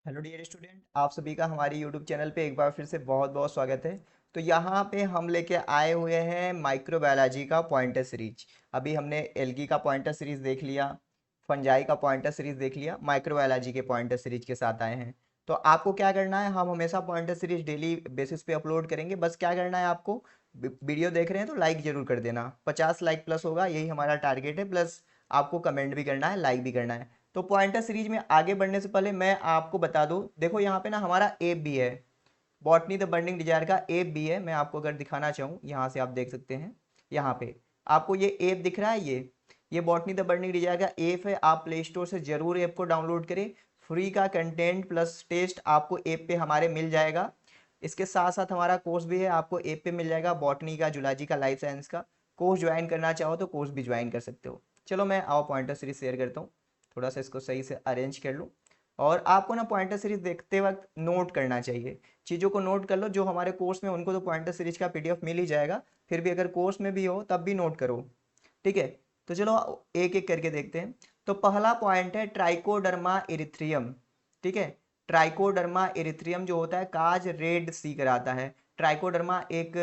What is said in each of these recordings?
Hello dear student, आप सभी का हमारे यूट्यूब चैनल पे एक बार फिर से बहुत बहुत स्वागत है। तो यहाँ पे हम लेके आए हुए हैं माइक्रोबायोलॉजी का पॉइंटर सीरीज। अभी हमने एल्गी का पॉइंटर सीरीज देख लिया, फंजाई का पॉइंटर सीरीज देख लिया, माइक्रोबायोलॉजी के पॉइंटर सीरीज के साथ आए हैं। तो आपको क्या करना है, हम हमेशा पॉइंटर सीरीज डेली बेसिस पे अपलोड करेंगे। बस क्या करना है आपको, वीडियो देख रहे हैं तो लाइक जरूर कर देना। 50 लाइक प्लस होगा, यही हमारा टारगेट है। प्लस आपको कमेंट भी करना है, लाइक भी करना है। तो पॉइंटर सीरीज में आगे बढ़ने से पहले मैं आपको बता दूं, देखो यहाँ पे ना हमारा एप भी है, बॉटनी द बर्निंग डिजायर का एप भी है। मैं आपको अगर दिखाना चाहूँ, यहाँ से आप देख सकते हैं। यहाँ पे आपको ये ऐप दिख रहा है, ये बॉटनी द बर्निंग डिजायर का ऐप है। आप प्ले स्टोर से जरूर ऐप को डाउनलोड करें। फ्री का कंटेंट प्लस टेस्ट आपको ऐप पे हमारे मिल जाएगा। इसके साथ साथ हमारा कोर्स भी है, आपको ऐप पे मिल जाएगा। बॉटनी का, जुलॉजी का, लाइफ साइंस का कोर्स ज्वाइन करना चाहो तो कोर्स भी ज्वाइन कर सकते हो। चलो मैं आओ पॉइंटर सीरीज शेयर करता हूँ। थोड़ा सा इसको सही से अरेंज कर लूँ। और आपको ना पॉइंटर सीरीज देखते वक्त नोट करना चाहिए, चीज़ों को नोट कर लो। जो हमारे कोर्स में उनको तो पॉइंटर सीरीज का पीडीएफ मिल ही जाएगा, फिर भी अगर कोर्स में भी हो तब भी नोट करो। ठीक है, तो चलो एक एक करके देखते हैं। तो पहला पॉइंट है ट्राइकोडर्मा इरिथ्रियम। ठीक है, ट्राइकोडर्मा इरिथ्रियम जो होता है काज रेड सी कराता है। ट्राइकोडर्मा एक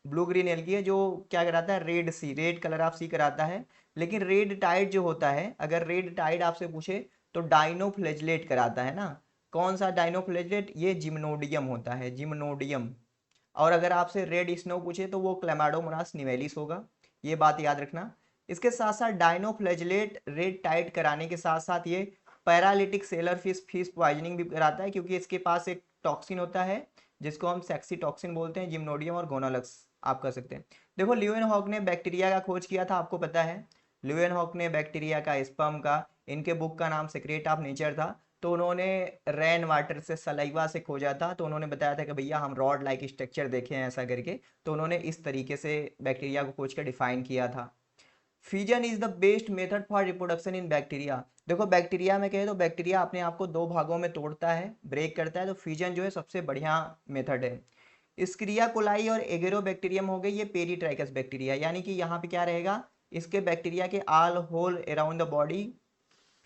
ब्लू ग्रीन एल्गी है जो क्या कराता है, Red Sea, red colour of sea कराता है। लेकिन रेड टाइड जो होता है, अगर रेड टाइड आपसे पूछे तो डाइनोफ्लेजलेट कराता है ना। कौन सा डाइनोफ्लेजलेट, ये जिम्नोडियम होता है, जिम्नोडियम। और अगर आपसे रेड स्नो पूछे तो वो क्लेमाडोमोनास निवेलिस होगा, ये बात याद रखना। इसके साथ साथ डाइनोफ्लेजलेट रेड टाइट कराने के साथ साथ ये paralytic seller fish fish poisoning भी कराता है, क्योंकि इसके पास एक टॉक्सिन होता है जिसको हम सेक्सी टॉक्सिन बोलते हैं, जिम्नोडियम और गोनोलक्स आप कह सकते हैं। देखो ल्यूएनहॉक ने बैक्टीरिया का खोज किया था, आपको पता है। ल्यूएनहॉक ने बैक्टीरिया का, स्पर्म का, इनके बुक का नाम सीक्रेट ऑफ नेचर था। तो उन्होंने रेन वाटर से, सलाइवा से खोजा था। तो उन्होंने बताया था कि भैया हम रॉड लाइक स्ट्रक्चर देखे हैं ऐसा करके। तो उन्होंने इस तरीके से बैक्टीरिया को खोज कर डिफाइन किया था। Fission is the best method for reproduction in bacteria. देखो बैक्टीरिया में कहे तो बैक्टीरिया अपने आप को दो भागों में तोड़ता है, ब्रेक करता है, तो फिजन जो है सबसे बढ़िया मेथड है। स्क्रिया कोलाई और एगेरो बैक्टीरियम हो गई, ये पेरीट्राइकस बैक्टीरिया, यानी कि यहाँ पे क्या रहेगा, इसके बैक्टीरिया के all whole around the body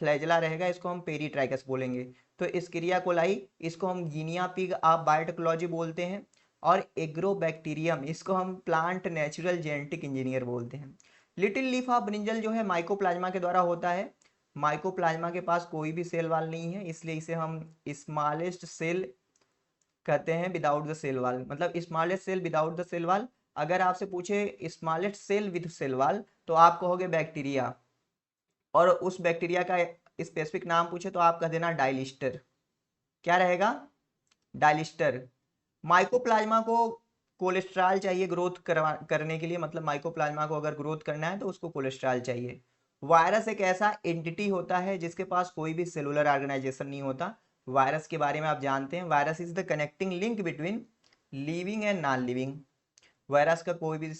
flagella रहेगा, इसको हम पेरीट्राइकस बोलेंगे। तो स्क्रिया कोलाई, इसको हम गिनिया पिग ऑफ बायोटेक्नोलॉजी बोलते हैं। और एग्रोबैक्टीरियम, इसको हम प्लांट नेचुरल जेनेटिक इंजीनियर बोलते हैं। लिटिल लीफ ऑफ ब्रिंजल जो है माइकोप्लाज्मा के द्वारा होता है। माइकोप्लाज्मा के पास कोई भी सेल वाल नहीं है, इसलिए इसे हम स्मॉलेस्ट सेल कहते हैं विदाउट द सेल वाल, मतलब smallest cell without the cell wall. अगर आपसे पूछे smallest cell with cell wall तो आप कहोगे बैक्टीरिया। और उस बैक्टीरिया का स्पेसिफिक नाम पूछे तो आप कह देना डायलिस्टर। क्या रहेगा, डायलिस्टर। माइकोप्लाज्मा को कोलेस्ट्रॉल चाहिए ग्रोथ करने के लिए, मतलब माइकोप्लाज्मा को अगर ग्रोथ करना है तो उसको कोलेस्ट्रॉल चाहिए। वायरस एक ऐसा एंटिटी होता है जिसके पास कोई भी सेलुलर ऑर्गेनाइजेशन नहीं होता। वायरस के बारे में आप जानते हैं, virus is the connecting link between living and non living. Virus का कोई भी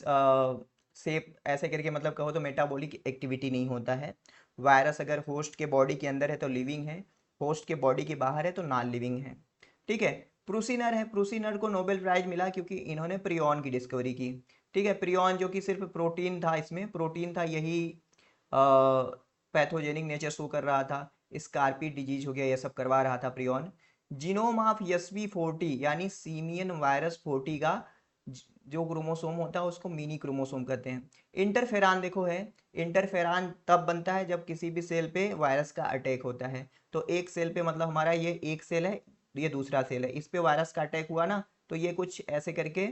सेप ऐसे करके मतलब कहो तो मेटाबॉलिक एक्टिविटी नहीं होता है। वायरस अगर होस्ट के बॉडी के अंदर है तो लिविंग है, होस्ट के बॉडी के बाहर है तो नॉन लिविंग है। ठीक है, प्रूसिनर है, प्रूसिनर को नोबेल प्राइज मिला क्योंकि इन्होंने प्रियॉन की डिस्कवरी की। ठीक है, प्रियॉन जो कि सिर्फ प्रोटीन था, इसमें प्रोटीन था, यही पैथोजेनिक नेचर शो कर रहा था। स्कारपी डिजीज हो गया, ये सब करवा रहा था प्रियॉन। जीनोम ऑफ यसवी 40 यानी सीमियन वायरस 40 का जो क्रोमोसोम होता है उसको मिनी क्रोमोसोम कहते हैं। इंटरफेरान देखो है, इंटरफेरान तब बनता है जब किसी भी सेल पे वायरस का अटैक होता है। तो एक सेल पे, मतलब हमारा ये एक सेल है, ये दूसरा सेल है, इस पे वायरस का अटैक हुआ ना, तो ये कुछ ऐसे करके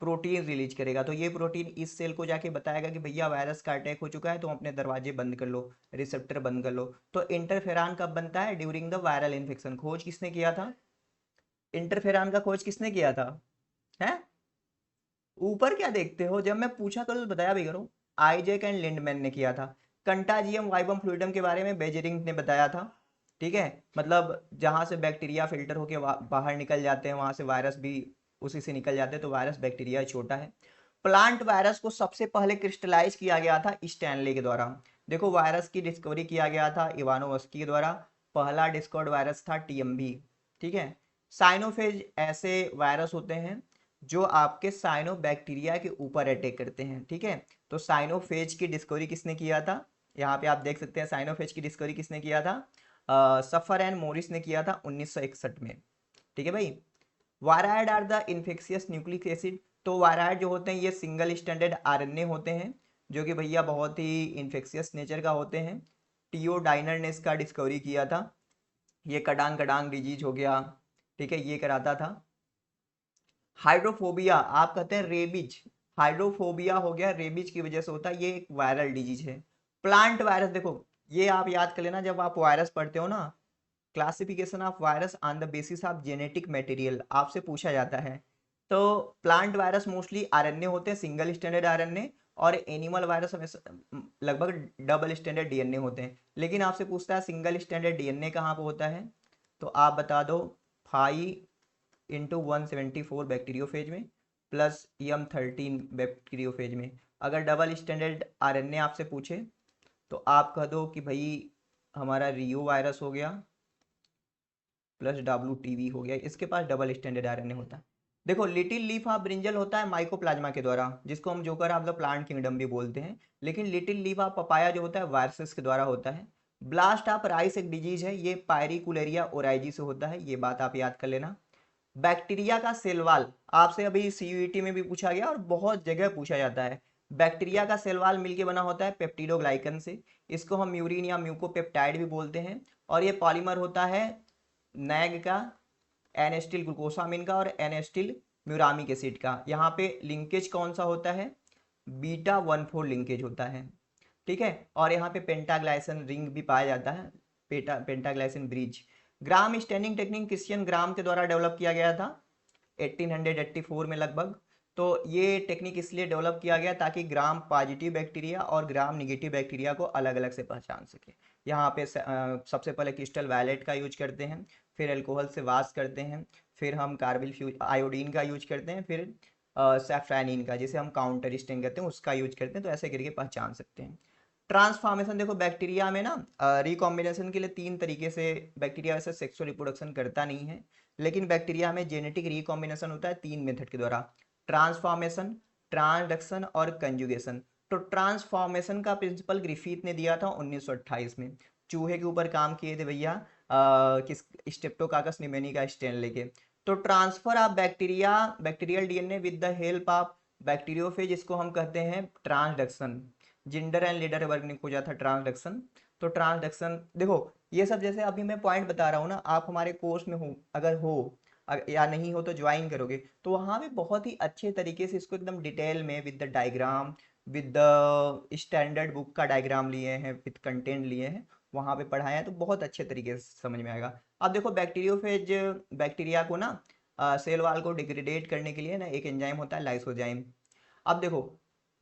प्रोटीन रिलीज करेगा। तो ये प्रोटीन इस सेल को जाके बताएगा कि भैया वायरस का अटैक हो चुका है, तो अपने दरवाजे बंद कर लो, रिसेप्टर बंद कर लो। तो इंटरफेरान कब बनता है, ड्यूरिंग द वायरल इन्फेक्शन। खोज किसने किया था, इंटरफेरान का खोज किसने किया था, है। ऊपर क्या देखते हो, जब मैं पूछा करो तो बताया भी करो। आइजैक एंड लिंडमैन ने किया था। कंटाजियम वाइबम फ्लूइडम के बारे में बेजरिंग ने बताया था। ठीक है, मतलब जहां से बैक्टीरिया फिल्टर होके बाहर निकल जाते हैं वहां से वायरस भी उसी से निकल जाते हैं, तो वायरस बैक्टीरिया छोटा है। प्लांट वायरस को सबसे पहले क्रिस्टलाइज किया गया था स्टैनली के द्वारा। देखो वायरस की डिस्कवरी किया गया था इवानोवस्की के द्वारा। पहला डिस्कवर्ड वायरस था टीएमबी। ठीक है, साइनोफेज ऐसे वायरस होते हैं जो आपके साइनोबैक्टीरिया के ऊपर अटैक करते हैं। ठीक है, तो साइनोफेज की डिस्कवरी किसने किया था, यहाँ पे आप देख सकते हैं साइनोफेज की डिस्कवरी किसने किया था, सफर एंड मोरिस ने किया था 1961 में। ठीक है भाई। Viroid are the infectious nucleic acid. तो वायराइड जो होते हैं ये सिंगल स्टैंडर्ड आरएनए होते हैं, जो कि भैया बहुत ही इन्फेक्शियस नेचर का होते हैं। टीओ डाइनर ने इसका डिस्कवरी किया था। ये कडांग कडांग डिजीज हो गया, ठीक है, ये कराता था। हाइड्रोफोबिया, आप कहते हैं रेबीज, हाइड्रोफोबिया हो गया, रेबीज की वजह से होता है, ये एक वायरल डिजीज है। प्लांट वायरस, देखो ये आप याद कर लेना जब आप वायरस पढ़ते हो ना, classification of virus on the basis of genetic material आपसे पूछा जाता है। तो प्लांट वायरस मोस्टली आरएनए होते हैं, सिंगल स्टैंडर्ड आरएनए, और एनिमल वायरस हमेशा लगभग डबल स्टैंडर्ड डीएनए होते हैं। लेकिन आपसे पूछता है सिंगल स्टैंडर्ड डीएनए कहाँ पे होता है, तो आप बता दो 5 × 174 बैक्टीरियोफेज में प्लस M13 बैक्टीरियोफेज में। अगर डबल स्टैंडर्ड आरएनए आपसे पूछे तो आप कह दो कि भाई हमारा रियो वायरस हो गया प्लस WTV हो गया, इसके पास डबल स्टैंडर्ड आरएनए होता है। देखो लिटिल लीफ ऑफ ब्रिंजल होता है माइकोप्लाज्मा के द्वारा, जिसको हम joker of the plant kingdom भी बोलते हैं। लेकिन लिटिल लीफ ऑफ पपाया जो होता है वायरसेस के द्वारा होता है। ब्लास्ट ऑफ राइस एक डिजीज है, ये पायरिकुलेरिया ओराइजी से होता है, ये बात आप याद कर लेना। बैक्टीरिया का सेल वॉल आपसे अभी सीयूईटी में भी पूछा गया और बहुत जगह पूछा जाता है। बैक्टीरिया का सेल वॉल मिलके बना होता है पेप्टिडोग्लाइकन से, इसको हम म्यूरिन या म्यूकोपेप्टाइड भी बोलते हैं। और ये पॉलीमर होता है नैग का, एन एस्टिल ग्लूकोसामिन का और एन एस्टिल म्यूरामिक एसिड का। यहाँ पे लिंकेज कौन सा होता है, β14 लिंकेज होता है। ठीक है, और यहाँ पे पेंटाग्लाइसिन रिंग भी पाया जाता है, पेंटाग्लाइसिन ब्रिज। ग्राम स्टैंडिंग टेक्निक क्रिश्चियन ग्राम के द्वारा डेवलप किया गया था 1884 में लगभग। तो ये टेक्निक इसलिए डेवलप किया गया ताकि ग्राम पॉजिटिव बैक्टीरिया और ग्राम निगेटिव बैक्टीरिया को अलग अलग से पहचान सके। यहाँ पे सबसे पहले क्रिस्टल वायलेट का यूज करते हैं, फिर अल्कोहल से वाश करते हैं, फिर हम कार्बिल फ्यूज आयोडीन का यूज करते हैं, फिर सैफ्रानिन का जिसे हम काउंटर स्टेन कहते हैं उसका यूज करते हैं। तो ऐसे करके पहचान सकते हैं। ट्रांसफॉर्मेशन, देखो बैक्टीरिया में ना रिकॉम्बिनेशन के लिए 3 तरीके से, बैक्टीरिया वैसे सेक्सुअल रिप्रोडक्शन करता नहीं है, लेकिन बैक्टीरिया में जेनेटिक रिकॉम्बिनेशन होता है 3 मेथड के द्वारा, ट्रांसफॉर्मेशन, ट्रांसडक्शन और कंजुगेशन। तो ट्रांसफॉर्मेशन का प्रिंसिपल ग्रिफिथ ने दिया था 1928 में। चूहे के ऊपर काम किए थे भैया किस, स्टेप्टोकाकस निमेनी का स्ट्रेन लेके। तो transfer of bacteria, bacterial DNA with the help of bacteriophage, इसको हम कहते हैं ट्रांसडक्शन। जिंडर एंड लीडर वर्ग ने खोजा था ट्रांसडक्शन। तो ट्रांसडक्शन देखो ये सब जैसे अभी मैं पॉइंट बता रहा हूँ ना, आप हमारे कोर्स में हो, अगर हो या नहीं हो तो ज्वाइन करोगे तो वहाँ भी बहुत ही अच्छे तरीके से इसको एकदम डिटेल में with the diagram, with the standard book का डायग्राम लिए हैं, विद कंटेंट लिए हैं, वहाँ पे पढ़ाया है, तो बहुत अच्छे तरीके से समझ में आएगा। अब देखो बैक्टीरियोफेज, बैक्टीरिया को ना सेल वाल को डिग्रेडेट करने के लिए ना एक एंजाइम होता है लाइसोजाइम। अब देखो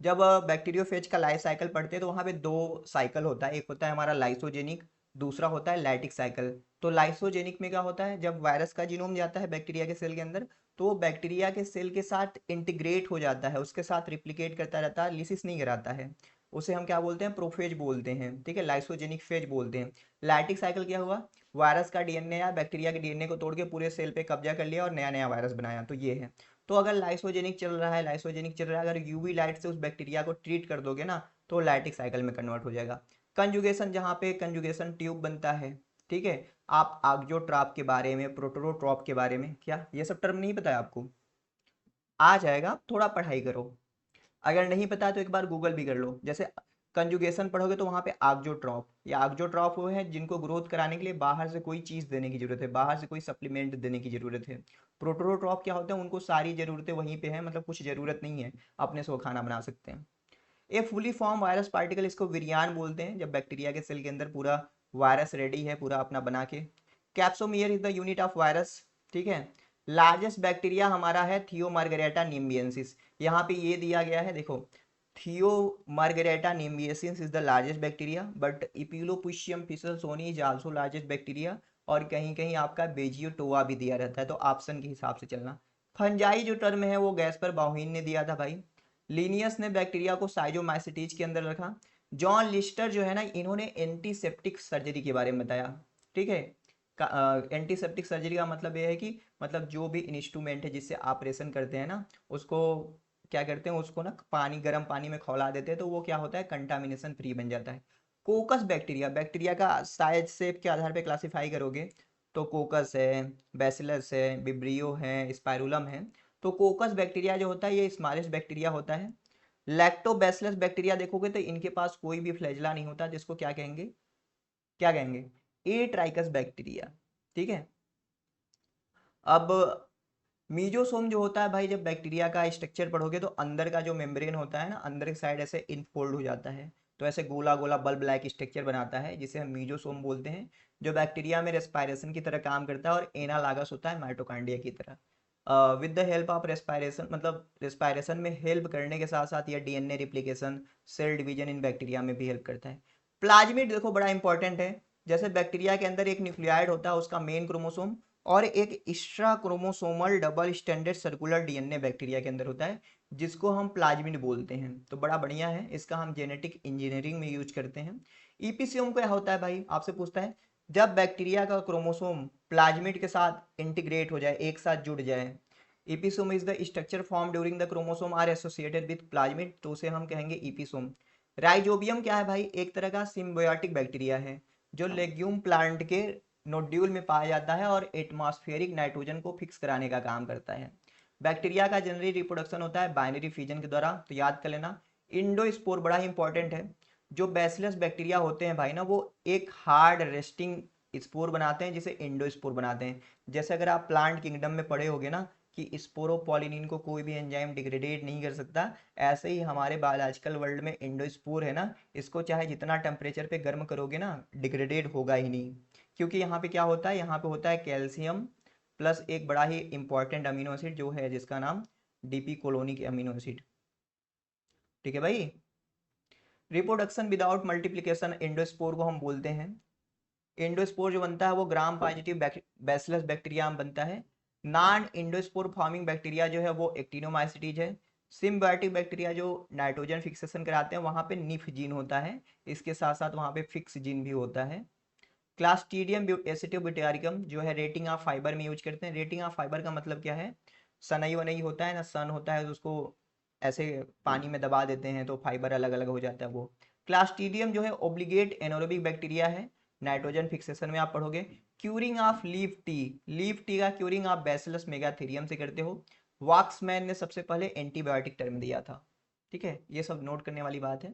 जब बैक्टीरियोफेज का लाइफ साइकिल पढ़ते हैं तो वहाँ पे 2 साइकिल होता है, एक होता है हमारा लाइसोजेनिक, दूसरा होता है लैटिक साइकिल। तो लाइसोजेनिक में क्या होता है, जब वायरस का जीनोम जाता है बैक्टीरिया के सेल के अंदर तो वो बैक्टीरिया के सेल के साथ इंटीग्रेट हो जाता है, उसके साथ रिप्लिकेट करता रहता है, लिसिस नहीं कराता है। उसे हम क्या बोलते हैं, प्रोफेज बोलते हैं, ठीक है, लाइसोजेनिक फेज बोलते हैं। लैटिक साइकिल क्या हुआ, वायरस का डीएनए या बैक्टीरिया के डीएनए को तोड़ के पूरे सेल पे कब्जा कर लिया और नया नया वायरस बनाया, तो ये है। तो अगर लाइसोजेनिक चल रहा है, लाइसोजेनिक चल रहा है, अगर यूवी लाइट से उस बैक्टीरिया को ट्रीट कर दोगे ना तो लैटिक साइकिल में कन्वर्ट हो जाएगा। कंजुगेशन, जहाँ पे कंजुगेशन ट्यूब बनता है, ठीक है। आप आक्जोट्रॉप के बारे में, प्रोटोट्रॉप के बारे में, क्या ये सब टर्म नहीं पता है आपको, आ जाएगा, थोड़ा पढ़ाई करो। अगर नहीं पता तो एक बार गूगल भी कर लो। जैसे कंजुगेशन पढ़ोगे तो वहाँ पे आक्जोट्रॉप, या आक्जोट्रॉप वो है जिनको ग्रोथ कराने के लिए बाहर से कोई चीज़ देने की जरूरत है, बाहर से कोई सप्लीमेंट देने की जरूरत है। प्रोटोट्रॉप क्या होते हैं, उनको सारी जरूरतें वहीं पे हैं, मतलब कुछ जरूरत नहीं है, अपने से वो खाना बना सकते हैं। ए फुली फॉर्म वायरस पार्टिकल, इसको विरियान बोलते हैं, जब बैक्टीरिया के सेल के अंदर पूरा वायरस रेडी है पूरा अपना बना के। Capsomere is the unit of virus, ठीक है। लार्जेस्ट बैक्टीरिया हमारा है थियो मार्गरेटा निम्बियंसिस, यहाँ पे ये दिया गया है देखो, Thiomargarita namibiensis is the largest bacteria, but Epulopiscium fishelsoni is also largest bacteria. और कहीं कहीं आपका बेजियोटोआ भी दिया रहता है, तो ऑप्शन के हिसाब से चलना। फंजाई जो टर्म है वो गैस्पर बाउहिन ने दिया था भाई। लिनियस ने बैक्टीरिया को साइजोमाइसिटीज के अंदर रखा। जॉन लिस्टर जो है ना, इन्होंने एंटीसेप्टिक सर्जरी के बारे में बताया, ठीक है। एंटीसेप्टिक सर्जरी का मतलब ये है कि मतलब जो भी इंस्ट्रूमेंट है जिससे ऑपरेशन करते हैं ना, उसको क्या करते हैं, उसको ना पानी, गर्म पानी में खौला देते हैं, तो वो क्या होता है, कंटामिनेशन फ्री बन जाता है। कोकस बैक्टीरिया, बैक्टीरिया का साइज शेप के आधार पे क्लासिफाई करोगे तो कोकस है, बैसिलस है, विब्रियो है, स्पाइरुलम है। तो कोकस बैक्टीरिया जो होता है ये स्मॉलेस्ट बैक्टीरिया होता है। लैक्टोबैसिलस बैक्टीरिया देखोगे तो इनके पास कोई भी फ्लैजला नहीं होता, जिसको क्या कहेंगे, क्या कहेंगे, ए ट्राइकस बैक्टीरिया। ठीक है। अब मीजोसोम जो होता है भाई, जब बैक्टीरिया का स्ट्रक्चर पढ़ोगे तो अंदर का जो मेम्ब्रेन होता है ना, अंदर की साइड ऐसे इनफोल्ड हो जाता है, तो ऐसे गोला गोला बल्ब लाइक स्ट्रक्चर बनाता है जिसे हम मीजोसोम बोलते हैं, जो बैक्टीरिया में रेस्पायरेशन की तरह काम करता है और एनालागस होता है माइटोकॉन्ड्रिया की तरह। With the help of respiration, मतलब रेस्पायरेशन में हेल्प करने के साथ साथ यह डीएनए रिप्लिकेशन, सेल डिवीजन इन बैक्टीरिया में भी हेल्प करता है। प्लाज्मिड देखो बड़ा इंपॉर्टेंट है। जैसे बैक्टीरिया के अंदर एक न्यूक्लियाइड होता है, उसका मेन क्रोमोसोम, और एक extra chromosomal double standard circular DNA bacteria के अंदर होता है, जिसको हम प्लाज्मिड बोलते हैं। तो बड़ा बढ़िया है, इसका हम जेनेटिक इंजीनियरिंग में यूज करते हैं। ईपीसीओम क्या होता है भाई, आपसे पूछता है, जब बैक्टीरिया का क्रोमोसोम प्लाज्मिड के साथ इंटीग्रेट हो जाए, एक साथ जुड़ जाए। Episome is the structure form during the chromosome are associated with plasmid, तो उसे हम कहेंगे ईपीसोम। राइजोबियम क्या है भाई, एक तरह का सिम्बायोटिक बैक्टीरिया है जो लेग्यूम प्लांट के नोड्यूल में पाया जाता है और एटमॉस्फेरिक नाइट्रोजन को फिक्स कराने का काम करता है। बैक्टीरिया का जनरली रिप्रोडक्शन होता है बाइनरी फिजन के द्वारा, तो याद कर लेना। इंडोस्पोर बड़ा ही इंपॉर्टेंट है। जो बैसिलस बैक्टीरिया होते हैं भाई ना, वो एक हार्ड रेस्टिंग स्पोर बनाते हैं जिसे इंडोस्पोर बनाते हैं। जैसे अगर आप प्लांट किंगडम में पढ़े होगे ना कि स्पोरोपॉलिनिन को कोई भी एंजाइम डिग्रेडेट नहीं कर सकता, ऐसे ही हमारे बायोलॉजिकल वर्ल्ड में इंडोस्पोर है ना, इसको चाहे जितना टेम्परेचर पे गर्म करोगे ना, डिग्रेडेट होगा ही नहीं। क्योंकि यहाँ पे क्या होता है, यहाँ पे होता है कैल्शियम प्लस एक बड़ा ही इंपॉर्टेंट अमीनो एसिड जो है जिसका नाम डीपी कोलोनिक अमीनो एसिड। ठीक है भाई। रिप्रोडक्शन विदाउट मल्टीप्लिकेशन एंडोस्पोर को हम बोलते हैं। एंडोस्पोर जो बनता है वो ग्राम पॉजिटिव बैसिलस बैक्टीरिया में बनता है। नॉन एंडोस्पोर फॉर्मिंग बैक्टीरिया जो है वो एक्टिनोमाइसिटीज है। सिम्बायोटिक बैक्टीरिया जो नाइट्रोजन फिक्सेशन कराते हैं, वहां पे निफ जीन होता है, इसके साथ साथ वहां पे फिक्स जीन भी होता है। क्लास्टीडियम एसिटियोब्यूटारिकम जो है रेटिंग ऑफ फाइबर में यूज करते हैं। रेटिंग ऑफ फाइबर का मतलब क्या है, सनई वनई होता है ना, सन होता है तो उसको ऐसे पानी में दबा देते हैं तो फाइबर अलग अलग हो जाता है वो। क्लास्टीडियम जो है ओब्लिगेट एनोरोबिक बैक्टीरिया है, नाइट्रोजन फिक्सेशन में आप पढ़ोगे। Curing of leaf tea, leaf tea का क्यूरिंग आप बैसिलस मेगाथेरियम से करते हो। वॉक्समैन ने सबसे पहले एंटीबायोटिक टर्म दिया था। ठीक है, ये सब नोट करने वाली बात है।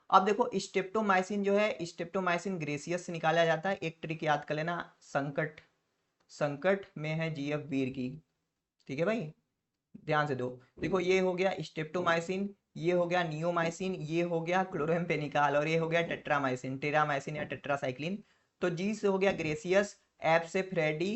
अब देखो स्टेप्टोमाइसिन जो है, स्टेप्टोमाइसिन ग्रेसियस से निकाला जाता है। एक ट्रिक याद कर लेना, संकट, संकट में है जीएफ वीर की। ठीक है भाई, ध्यान से दो। देखो ये हो गया स्टेप्टोमाइसिन, ये हो गया नियोमाइसिन, ये हो गया क्लोरेम्पेनिकाल, और ये हो गया टेट्रामाइसिन, टेरामाइसिन या टेट्रासाइक्लिन। तो जी से हो गया ग्रेसियस, एफ से फ्रेडी,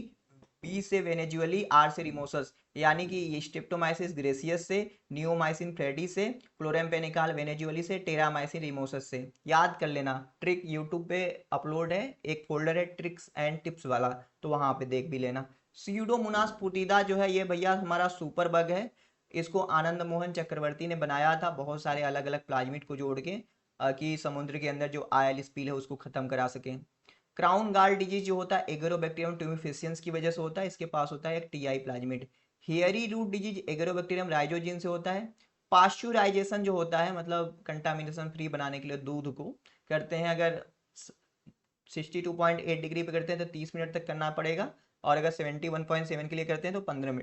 बी से वेनेजुअली, आर से रिमोसस। यानी कि ये स्ट्रेप्टोमाइसिस ग्रेसियस से, नियोमाइसिन फ्रेडी से, क्लोरेम्पेनिकाल वेनेजुअली से, टेरामाइसिन रिमोसस से। याद कर लेना, ट्रिक यूट्यूब पे अपलोड है, एक फोल्डर है ट्रिक्स एंड टिप्स वाला, तो वहां पे देख भी लेना। सीडोमोनास पुटिदा जो है ये भैया हमारा सुपर बग है। इसको आनंद मोहन चक्रवर्ती ने बनाया था बहुत सारे अलग अलग प्लाज्मिड को जोड़ के, कि समुद्र के अंदर जो आयल स्पील है उसको खत्म करा सके। क्राउन गाल डिजीज जो होता है एगरोबैक्टीरियम ट्यूमिफिशियंस की वजह से होता है, इसके पास होता है एक टीआई प्लाज्मिड। हियरी रूट डिजीज एगरोबैक्टीरियम राइजोजिन से होता है। पास्चुराइजेशन जो होता है, मतलब कंटामिनेशन फ्री बनाने के लिए दूध को करते हैं, अगर 62.8 डिग्री पे करते हैं तो 30 मिनट तक करना पड़ेगा, और अगर 71.7 के लिए करते हैं तो 15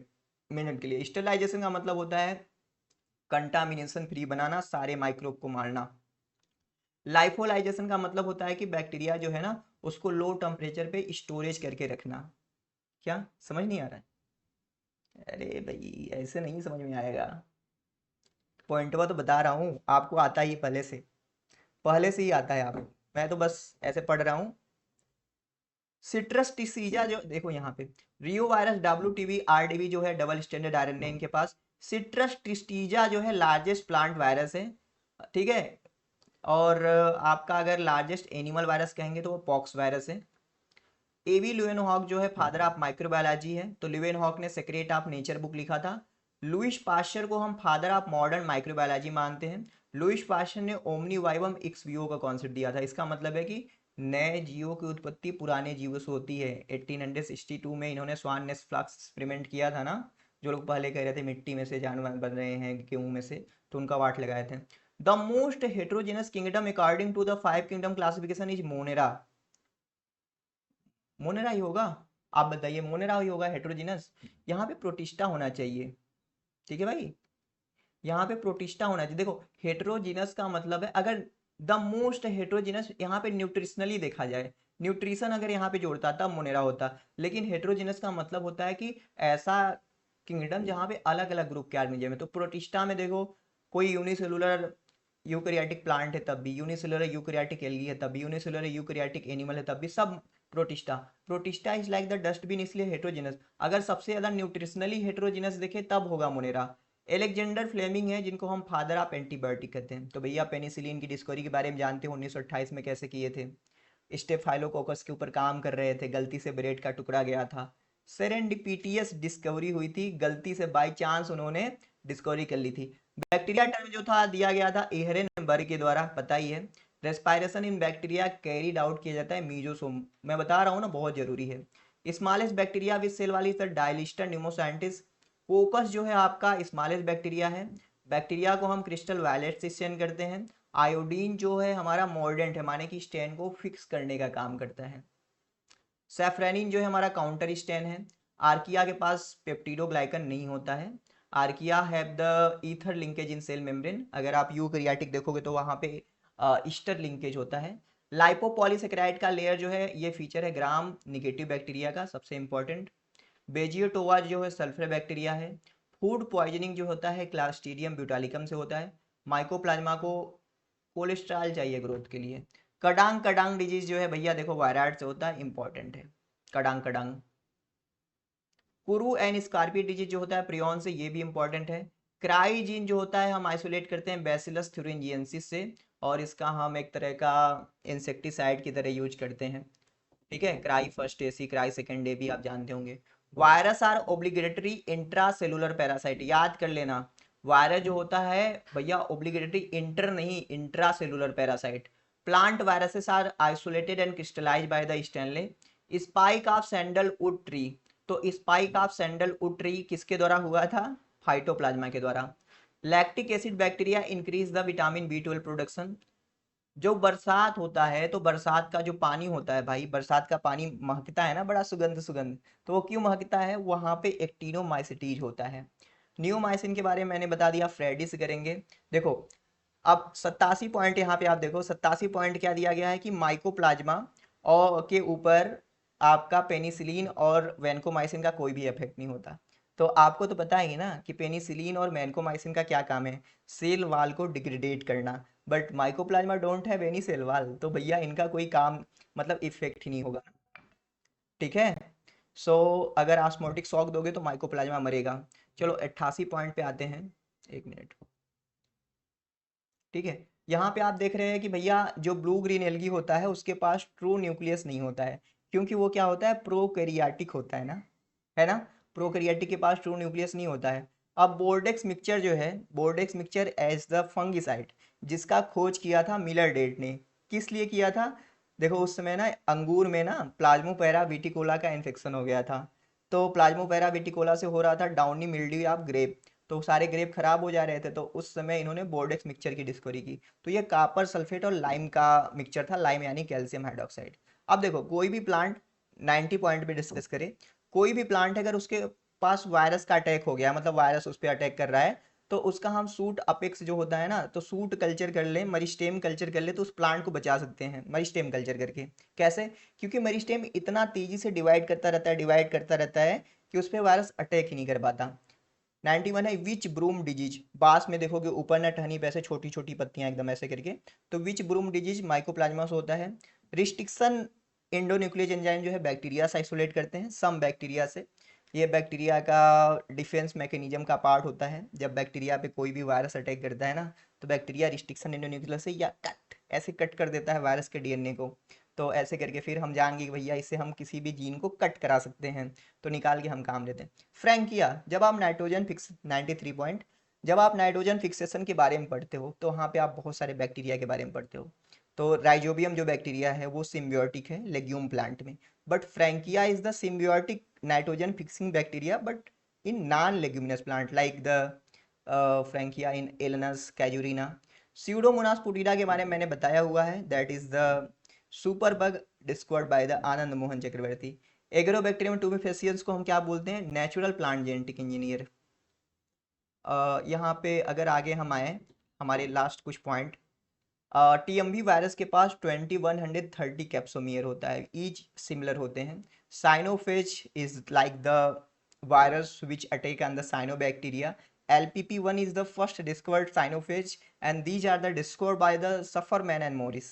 मिनट के लिए। स्टेरिलाइजेशन का मतलब होता है कंटामिनेशन फ्री बनाना, सारे माइक्रोब को मारना। लाइफोलाइजेशन का मतलब होता है कि बैक्टीरिया जो है ना उसको लो टेम्परेचर पे स्टोरेज करके रखना। क्या समझ नहीं आ रहा है, अरे भाई ऐसे नहीं समझ में आएगा, पॉइंटवा तो बता रहा हूँ, आपको आता ही पहले से, पहले से ही आता है आप, मैं तो बस ऐसे पढ़ रहा हूँ। सिट्रस टिसीजा जो देखो यहाँ पे, रियो वायरस, डब्ल्यू आरडीवी जो है डबल स्टैंडर्ड आरएनए इनके पास। सिट्रस टिस्टीजा जो है लार्जेस्ट प्लांट वायरस है। ठीक है। और आपका अगर लार्जेस्ट एनिमल वायरस कहेंगे तो वो पॉक्स वायरस है। एवी लुएनहॉक जो है फादर ऑफ माइक्रोबायोलॉजी है, तो लुएनहॉक ने सेक्रेट ऑफ नेचर बुक लिखा था। लुइस पाश्चर को हम फादर ऑफ मॉडर्न माइक्रोबायोलॉजी मानते हैं। लुइस पाश्चर ने ओमनी वाइवम एक्स विवो का कॉन्सेप्ट दिया था। इसका मतलब है कि नए जीवों की उत्पत्ति पुराने जीवों से होती है। 1862 में इन्होंने स्वान नेस्ट फ्लक्स एक्सपेरिमेंट किया था ना, जो लोग पहले कह रहे थे मिट्टी में से जानवर बन रहे हैं, गेहूं में से, तो उनका वाट लगाए थे। The most heterogenous kingdom according to the 5 kingdom classification is Monera. Monera ही होगा। आप बताइए, मोनेरा ही होगा हेट्रोजेनस। यहाँ पे प्रोटिस्टा होना चाहिए। ठीक है भाई, यहाँ पे प्रोटिस्टा होना चाहिए। देखो हेट्रोजीनस का मतलब है अगर द मोस्ट हेट्रोजीनस यहाँ पे न्यूट्रिशनली देखा जाए, न्यूट्रिशन अगर यहाँ पे जोड़ता तब मोनेरा होता। लेकिन हेट्रोजीनस का मतलब होता है कि ऐसा किंगडम जहाँ पे अलग अलग ग्रुप के ऑर्गेनिज्म है। तो प्रोटिस्टा में देखो, कोई यूनिसेलुलर यूकैरियोटिक प्लांट है तब भी, यूनिसेलुलर यूकैरियोटिक एल्गी है तब भी, यूनिसेलुलर यूकैरियोटिक एनिमल है तब भी, सब protista. Protista is like the dustbin, इसलिए हेट्रोजीनस। अगर सबसे ज्यादा न्यूट्रिशनली हेट्रोजीनस देखे तब होगा मोनेरा। एलेक्जेंडर फ्लेमिंग है जिनको हम फादर ऑफ एंटीबायोटिक कहते हैं। तो भैया पेनिसिलिन की डिस्कवरी के बारे में जानते हो, 1928 में कैसे किए थे। स्टेफाइलोकोकस के ऊपर काम कर रहे थे, गलती से ब्रेड का टुकड़ा गया था। सेरेंडिपिटियस डिस्कवरी हुई थी, गलती से बाय चांस उन्होंने डिस्कवरी कर ली थी। बैक्टीरिया टर्म जो था दिया गया था एहरेनबर्ग के द्वारा, पता ही है। रेस्पायरेशन इन बैक्टीरिया कैरीड आउट किया जाता है मीजोसोम। मैं बता रहा हूँ ना, बहुत जरूरी है। स्मॉलेस्ट बैक्टीरिया विद सेल वाली डायलिस्टर न्यूमोसाइंटिस। कोकस जो है आपका स्मॉलेस्ट बैक्टीरिया है। बैक्टीरिया को हम क्रिस्टल वायलेट से स्टैन करते हैं। आयोडीन जो है हमारा मोर्डेंट है, माने कि स्टैन को फिक्स करने का काम करता है। सैफ्रेनिन जो है हमारा काउंटर स्टैन है। आर्किया के पास पेप्टिडोग्लाइकन नहीं होता है। Archaea have the ether linkage in cell membrane. अगर आप यूकैरियोटिक देखोगे तो वहां पे ईस्टर लिंकेज होता है। लाइपोपॉलीसेकेराइड का लेयर जो है ये फीचर है ग्राम निगेटिव बैक्टीरिया का, सबसे इंपॉर्टेंट। बेजियोटोवा जो है सल्फर बैक्टीरिया है। फूड पॉइजनिंग जो होता है क्लास्ट्रीडियम ब्यूटालिकम से होता है। माइकोप्लाज्मा को कोलेस्ट्रॉल चाहिए ग्रोथ के लिए। कडांग कडांग डिजीज जो है भैया देखो वायराइड से होता है, इंपॉर्टेंट है। कडांग कडांग। कुरु एंड स्कॉर्पियो डिजीज जो होता है प्रियन से, ये भी इंपॉर्टेंट है। क्राइजीन जो होता है हम आइसोलेट करते हैं बैसिलस थ्यूरिंजिएंसिस से, और इसका हम एक तरह का इंसेक्टिसाइड की तरह यूज करते हैं। ठीक है, cry first AC cry second A भी आप जानते होंगे। Virus are obligatory intracellular parasite, याद कर लेना। वायरस जो होता है भैया ओब्लिगेटरी इंटर नहीं, intracellular parasite. Plant viruses are isolated and crystallize by the Stanley. Spike of sandalwood tree, तो स्पाइक ऑफ सैंडलवुड ट्री किसके द्वारा हुआ था? फाइटोप्लाज्मा के द्वारा। Lactic acid bacteria increase the vitamin B 12 production. जो बरसात होता है तो बरसात का जो पानी होता है भाई, बरसात का पानी महकता है ना, बड़ा सुगंध सुगंध। तो वो क्यों महकता है? वहां पे एक्टिनोमाइसिटीज होता है। नियोमाइसिन के बारे में मैंने बता दिया, फ्रेडिस करेंगे। देखो अब 87 पॉइंट यहाँ पे आप देखो, 87 पॉइंट क्या दिया गया है कि माइकोप्लाज्मा और के ऊपर आपका पेनिसिलिन और वैनकोमाइसिन का कोई भी इफेक्ट नहीं होता। तो आपको तो पता ही ना कि पेनिसिलिन और वैनकोमाइसिन का क्या काम है, सेल वाल को डिग्रेडेट करना। But mycoplasma don't have any cell wall, तो भैया इनका कोई काम मतलब इफेक्ट ही नहीं होगा। ठीक है। सो अगर ऑस्मोटिक शॉक दोगे तो माइकोप्लाज्मा मरेगा। चलो 88 पॉइंट पे आते हैं, एक मिनट। ठीक है, यहाँ पे आप देख रहे हैं कि भैया जो ब्लू ग्रीन एल्गी होता है उसके पास ट्रू न्यूक्लियस नहीं होता है, क्योंकि वो क्या होता है, प्रोकैरियोटिक होता है ना, है ना। प्रोकैरियोटिक के पास ट्रू न्यूक्लियस नहीं होता है। अब बोर्डेक्स मिक्सचर जो है, Bordeaux mixture as the fungicide, जिसका खोज किया था मिलर डेट ने। किस लिए किया था? देखो उस समय ना अंगूर में ना प्लाज्मोपेरा विटिकोला का इन्फेक्शन हो गया था। तो प्लाज्मोपेरा विटिकोला से हो रहा था डाउनी मिल्ड्यू ऑफ ग्रेप, तो सारे ग्रेप खराब हो जा रहे थे। तो उस समय इन्होंने बोर्डेक्स मिक्सचर की डिस्कवरी की। तो ये कापर सल्फेट और लाइम का मिक्सचर था, लाइम यानी कैल्शियम हाइड्रोक्साइड। अब देखो कोई भी प्लांट, 90 पॉइंट पे डिस्कस करें, कोई भी प्लांट अगर उसके पास वायरस का अटैक हो गया, मतलब वायरस उस पर अटैक कर रहा है, तो उसका हम सूट अपेक्स जो होता है ना, तो सूट कल्चर कर ले, मरिस्टेम कल्चर कर ले, तो उस प्लांट को बचा सकते हैं मरिस्टेम कल्चर करके। कैसे? क्योंकि मरिस्टेम इतना तेजी से डिवाइड करता रहता है, डिवाइड करता रहता है कि उस पर वायरस अटैक ही नहीं कर पाता। 91 है विच ब्रूम डिजीज। बांस में देखोगे ऊपर ना टहनी पे ऐसे छोटी छोटी पत्तियां एकदम ऐसे करके, तो विच ब्रूम डिजीज माइकोप्लाज्मा से होता है। रिस्ट्रिक्शन एंडोन्यूक्लियस एंजाइम जो है बैक्टीरिया से आइसोलेट करते हैं, सम बैक्टीरिया से। ये बैक्टीरिया का डिफेंस मैकेनिज्म का पार्ट होता है। जब बैक्टीरिया पे कोई भी वायरस अटैक करता है ना, तो बैक्टीरिया रिस्ट्रिक्शन एंडोन्यूक्लियस से या कट ऐसे कट कर देता है वायरस के डीएनए को। तो ऐसे करके फिर हम जानेंगे कि भैया इससे हम किसी भी जीन को कट करा सकते हैं, तो निकाल के हम काम लेते हैं। फ्रैंकिया, जब आप नाइट्रोजन फिक्स 93 पॉइंट, जब आप नाइट्रोजन फिक्सेशन के बारे में पढ़ते हो तो वहाँ पे आप बहुत सारे बैक्टीरिया के बारे में पढ़ते हो। तो राइजोबियम जो बैक्टीरिया है वो सिम्बियोटिक है लेग्यूम प्लांट में, but Frankia is the symbiotic nitrogen fixing bacteria but in non leguminous plant like the Frankia in Alnus Casuarina. Pseudomonas putida के बारे में मैंने बताया हुआ है, that is the super bug discovered by the Anand Mohan Chakrabarty. Agrobacterium tumefaciens को हम क्या बोलते हैं? Natural plant genetic engineer. यहाँ पे अगर आगे हम आए, हमारे लास्ट कुछ पॉइंट, टीएमवी वायरस के पास 2130 कैप्सोमियर होता है, ईच सिमिलर होते हैं। Cyanophage is like the virus which attack on the cyanobacteria. LPP1 is the first discovered cyanophage and these are the discovered by the Sufferman and Morris.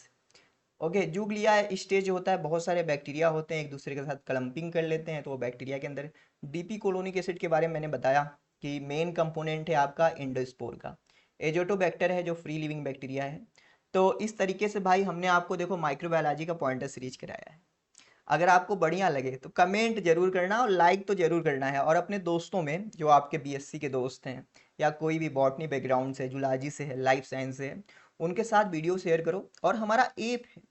Okay, Zoogloea stage होता है, बहुत सारे bacteria होते हैं एक दूसरे के साथ क्लम्पिंग कर लेते हैं तो वो बैक्टीरिया के अंदर। डीपी कोलोनिक एसिड के बारे में मैंने बताया कि मेन कंपोनेंट है आपका इंडोस्पोर का। एजोटोबैक्टर है जो फ्री लिविंग बैक्टीरिया है। तो इस तरीके से भाई हमने आपको देखो माइक्रोबायोलॉजी का पॉइंटर सीरीज कराया है। अगर आपको बढ़िया लगे तो कमेंट जरूर करना और लाइक तो जरूर करना है, और अपने दोस्तों में जो आपके बीएससी के दोस्त हैं या कोई भी बॉटनी बैकग्राउंड से, जूलॉजी से है, लाइफ साइंस से है, उनके साथ वीडियो शेयर करो। और हमारा ऐप है,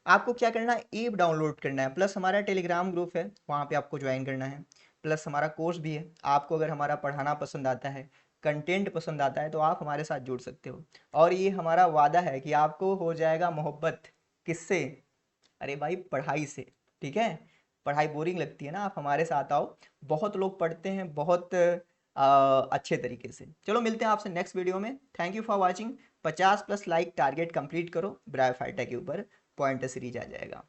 आपको क्या करना है? ऐप डाउनलोड करना है, प्लस हमारा टेलीग्राम ग्रुप है, वहाँ पे आपको ज्वाइन करना है, प्लस हमारा कोर्स भी है। आपको अगर हमारा पढ़ाना पसंद आता है, कंटेंट पसंद आता है, तो आप हमारे साथ जुड़ सकते हो। और ये हमारा वादा है कि आपको हो जाएगा मोहब्बत। किससे? अरे भाई पढ़ाई से। ठीक है, पढ़ाई बोरिंग लगती है ना, आप हमारे साथ आओ। बहुत लोग पढ़ते हैं बहुत अच्छे तरीके से। चलो मिलते हैं आपसे नेक्स्ट वीडियो में। Thank you for watching. 50+ like target complete करो, ब्रायोफाइटा के ऊपर पॉइंटर सीरीज आ जाएगा।